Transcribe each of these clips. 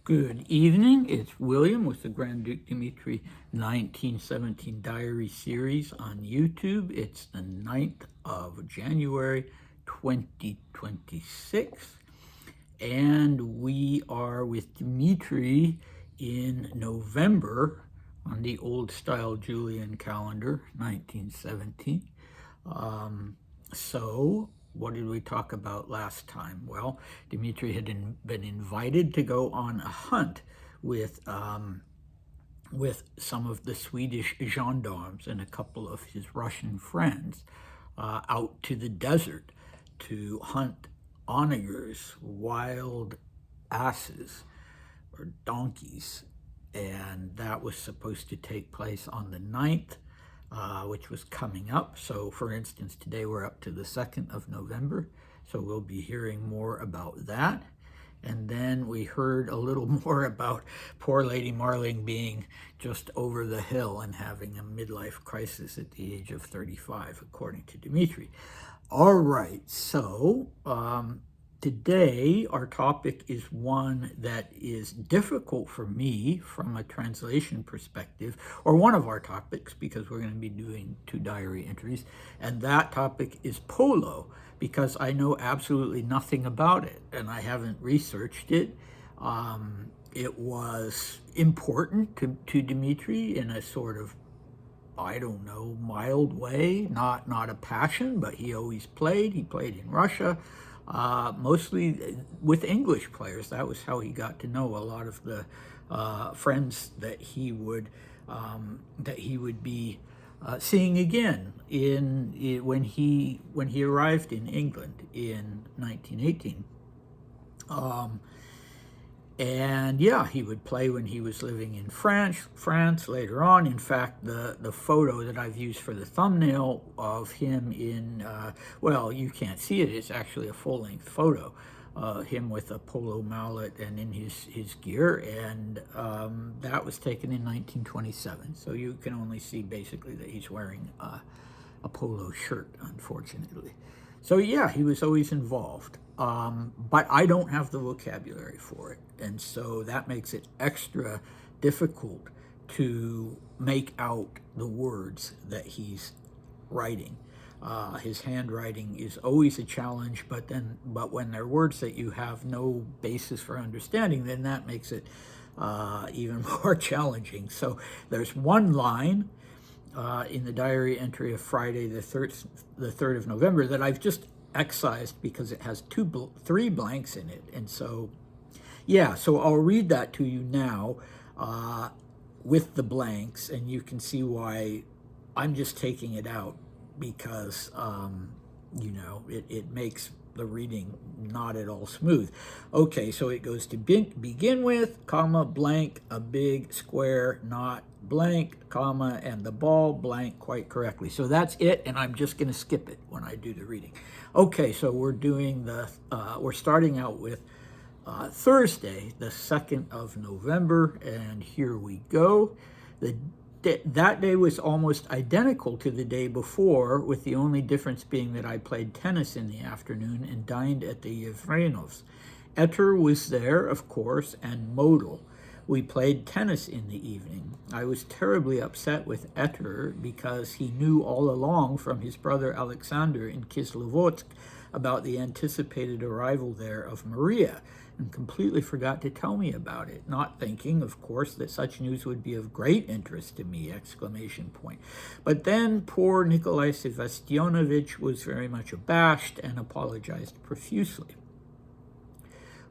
Good evening. It's William with the Grand Duke Dmitri 1917 Diary Series on YouTube. It's the 9th of January 2026, and we are with Dmitri in November on the old style Julian calendar, 1917. So, what did we talk about last time? Well, Dmitri had been invited to go on a hunt with some of the Swedish gendarmes and a couple of his Russian friends out to the desert to hunt onagers, wild asses, or donkeys. And that was supposed to take place on the 9th, which was coming up. So, for instance, today we're up to the 2nd of November. So we'll be hearing more about that. And then we heard a little more about poor Lady Marling being just over the hill and having a midlife crisis at the age of 35, according to Dmitri. All right, so today our topic is one that is difficult for me from a translation perspective, or one of our topics, because we're going to be doing 2 diary entries, and that topic is Polo, because I know absolutely nothing about it, and I haven't researched it. It was important to Dmitri in a sort of, I don't know, mild way, not a passion, but he always played. He played in Russia, mostly with English players. That was how he got to know a lot of the friends that he would be seeing again when he arrived in England in 1918. And yeah, he would play when he was living in France later on. In fact, the photo that I've used for the thumbnail of him in, well, you can't see it, it's actually a full-length photo. Him with a polo mallet and in his gear, and that was taken in 1927. So you can only see basically that he's wearing a polo shirt, unfortunately. So yeah, he was always involved. But I don't have the vocabulary for it. And so that makes it extra difficult to make out the words that he's writing. His handwriting is always a challenge, but when they're words that you have no basis for understanding, then that makes it even more challenging. So there's one line in the diary entry of Friday, the 3rd of November, that I've just excised because it has 3 blanks in it. And so, yeah, so I'll read that to you now with the blanks, and you can see why I'm just taking it out, because, it makes the reading not at all smooth. Okay, so it goes to begin with, comma, blank, a big square, not blank, comma, and the ball, blank, quite correctly. So that's it, and I'm just going to skip it when I do the reading. Okay, so we're starting out with Thursday, the 2nd of November, and here we go. That day was almost identical to the day before, with the only difference being that I played tennis in the afternoon and dined at the Yevrenovs. Etter was there, of course, and Model. We played tennis in the evening. I was terribly upset with Etter because he knew all along from his brother Alexander in Kislovodsk about the anticipated arrival there of Maria, and completely forgot to tell me about it, not thinking, of course, that such news would be of great interest to me, exclamation point. But then poor Nikolai Sevastyanovich was very much abashed and apologized profusely.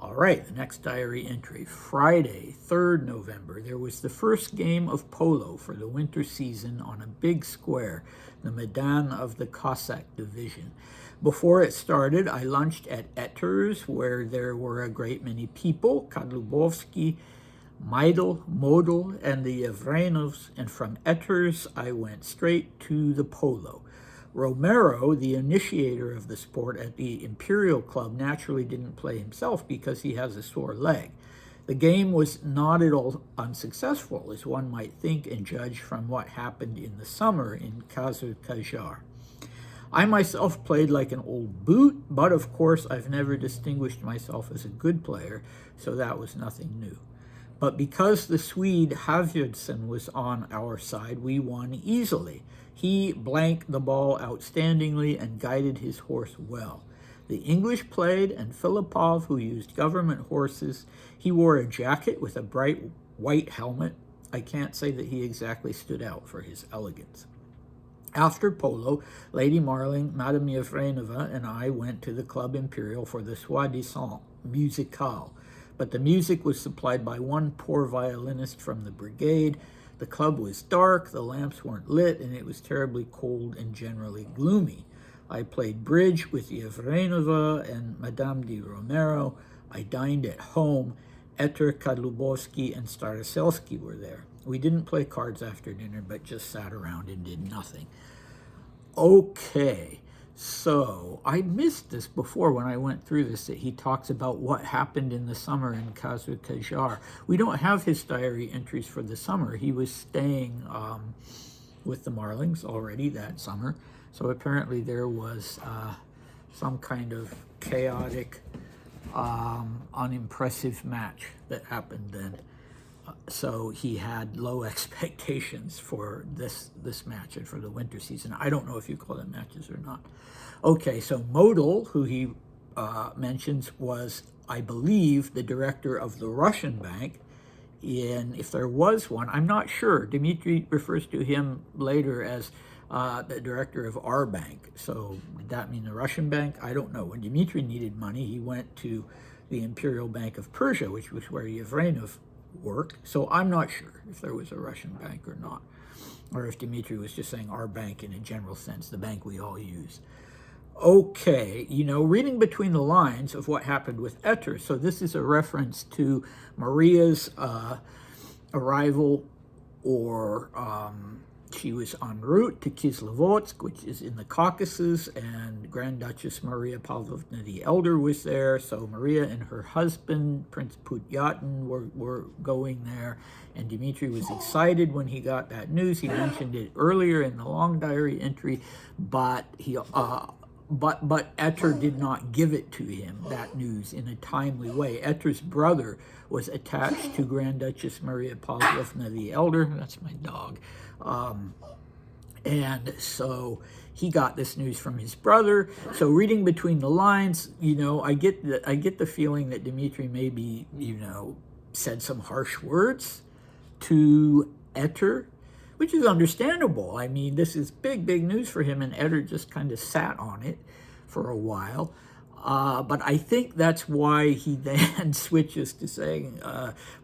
All right, the next diary entry, Friday, 3rd November. There was the first game of polo for the winter season on a big square, the Maidan of the Cossack Division. Before it started, I lunched at Etter's, where there were a great many people, Kadlubovsky, Meidel, Model, and the Yevrenovs, and from Etter's I went straight to the polo. Romero, the initiator of the sport at the Imperial Club, naturally didn't play himself because he has a sore leg. The game was not at all unsuccessful, as one might think and judge from what happened in the summer in Kazar Kajar. I myself played like an old boot, but of course I've never distinguished myself as a good player, so that was nothing new. But because the Swede Havjudsen was on our side, we won easily. He blanked the ball outstandingly and guided his horse well. The English played, and Filipov, who used government horses, he wore a jacket with a bright white helmet. I can't say that he exactly stood out for his elegance. After polo, Lady Marling, Madame Yevrenova, and I went to the Club Imperial for the soi-disant musicale. But the music was supplied by one poor violinist from the brigade. The club was dark, the lamps weren't lit, and it was terribly cold and generally gloomy. I played bridge with Yevrenova and Madame de Romero. I dined at home. Etter, Kadlubowski, and Staroselsky were there. We didn't play cards after dinner, but just sat around and did nothing. Okay, so I missed this before when I went through this, that he talks about what happened in the summer in Kazr Kajar. We don't have his diary entries for the summer. He was staying with the Marlings already that summer, so apparently there was some kind of chaotic, unimpressive match that happened then. So he had low expectations for this match and for the winter season. I don't know if you call them matches or not. Okay, so Model, who he mentions, was, I believe, the director of the Russian bank. If there was one, I'm not sure. Dmitri refers to him later as the director of our bank. So did that mean the Russian bank? I don't know. When Dmitri needed money, he went to the Imperial Bank of Persia, which was where Yevrenov worked. So I'm not sure if there was a Russian bank or not, or if Dmitri was just saying our bank in a general sense, the bank we all use. Okay, reading between the lines of what happened with Etter. So this is a reference to Maria's arrival, or she was en route to Kislovodsk, which is in the Caucasus, and Grand Duchess Maria Pavlovna the Elder was there. So Maria and her husband, Prince Putyatin, were going there, and Dmitri was excited when he got that news. He mentioned it earlier in the long diary entry, but But Etter did not give it to him, that news, in a timely way. Etter's brother was attached to Grand Duchess Maria Pavlovna the Elder. That's my dog. And so he got this news from his brother. So reading between the lines, I get the feeling that Dmitri maybe, said some harsh words to Etter, which is understandable. I mean, this is big news for him, and Etter just kind of sat on it for a while. But I think that's why he then switches to saying,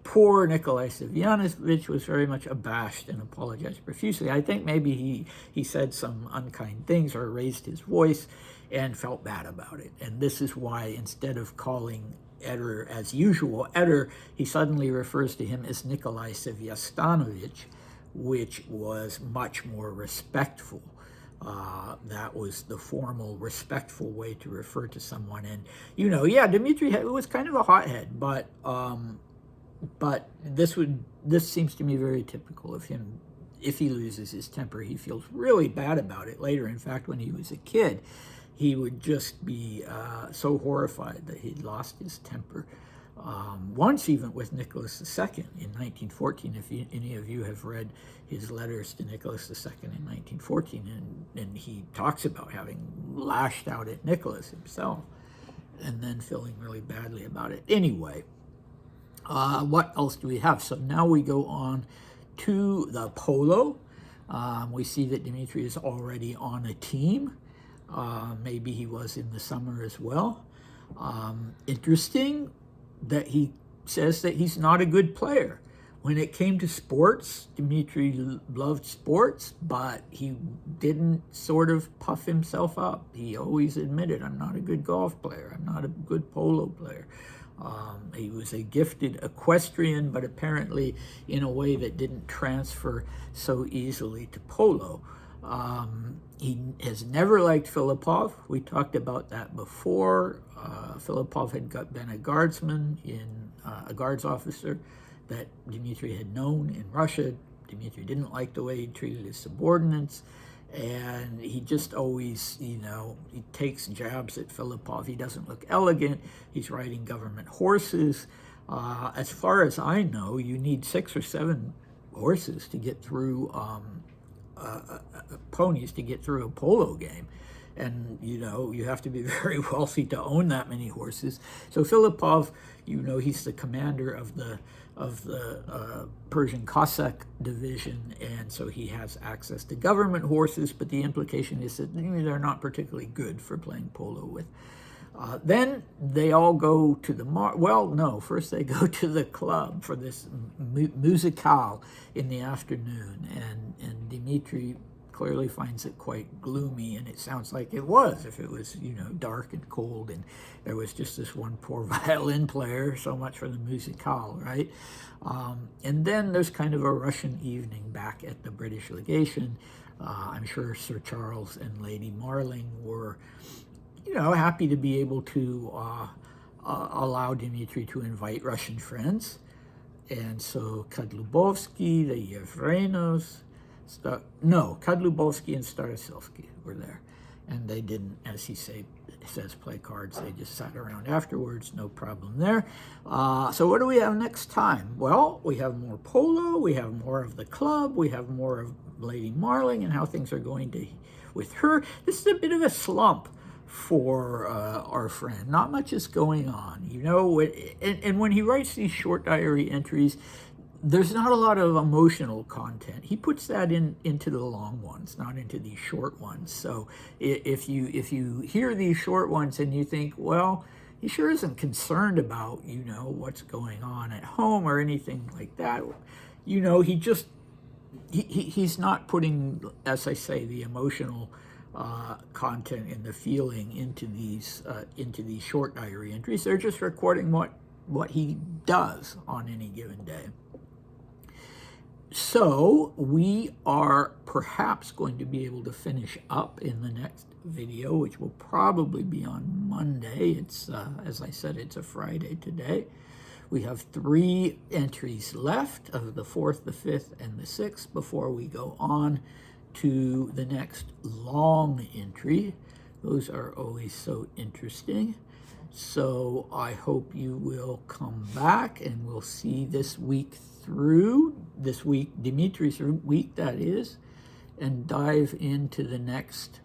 poor Nikolai Semyonovich was very much abashed and apologized profusely. I think maybe he said some unkind things or raised his voice and felt bad about it. And this is why, instead of calling Etter as usual, Etter, he suddenly refers to him as Nikolai Semyonovich, which was much more respectful. That was the formal, respectful way to refer to someone. And, Dmitri was kind of a hothead, but this seems to me very typical of him. If he loses his temper, he feels really bad about it later. In fact, when he was a kid, he would just be so horrified that he'd lost his temper. Once even with Nicholas II in 1914, if any of you have read his letters to Nicholas II in 1914, and he talks about having lashed out at Nicholas himself and then feeling really badly about it. Anyway, what else do we have? So now we go on to the polo. We see that Dmitri is already on a team. Maybe he was in the summer as well. Interesting that he says that he's not a good player. When it came to sports, Dmitri loved sports, but he didn't sort of puff himself up. He always admitted, I'm not a good golf player, I'm not a good polo player. He was a gifted equestrian, but apparently in a way that didn't transfer so easily to polo. He has never liked Filipov. We talked about that before. Filipov had been a guardsman, a guards officer that Dmitri had known in Russia. Dmitri didn't like the way he treated his subordinates, and he just always, he takes jabs at Filipov. He doesn't look elegant. He's riding government horses. As far as I know, you need 6 or 7 horses to get through, ponies to get through a polo game. And, you have to be very wealthy to own that many horses. So Filipov, he's the commander of the Persian Cossack division, and so he has access to government horses, but the implication is that they're not particularly good for playing polo with. Then they all go to the first they go to the club for this musicale in the afternoon, and Dmitri clearly finds it quite gloomy, and it sounds like it was if it was dark and cold, and there was just this one poor violin player. So much for the musicale, right? And then there's kind of a Russian evening back at the British legation. I'm sure Sir Charles and Lady Marling were happy to be able to allow Dmitri to invite Russian friends. And so Kadlubovsky, the Yevrenos, Kadlubovsky and Staroselsky were there. And they didn't, as he says, play cards. They just sat around afterwards, no problem there. So what do we have next time? Well, we have more polo, we have more of the club, we have more of Lady Marling and how things are going with her. This is a bit of a slump for our friend. Not much is going on, and when he writes these short diary entries, there's not a lot of emotional content. He puts that into the long ones, not into these short ones. So if you hear these short ones and you think, well, he sure isn't concerned about what's going on at home or anything like that, he's not putting, as I say, the emotional content and the feeling into these short diary entries. They're just recording what he does on any given day. So we are perhaps going to be able to finish up in the next video, which will probably be on Monday. It's as I said, it's a Friday today. We have 3 entries left of the 4th, the 5th, and the 6th before we go on to the next long entry. Those are always so interesting. So I hope you will come back and we'll see this week, Dimitri's week, that is, and dive into the next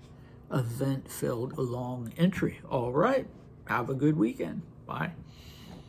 event-filled long entry. All right, have a good weekend. Bye.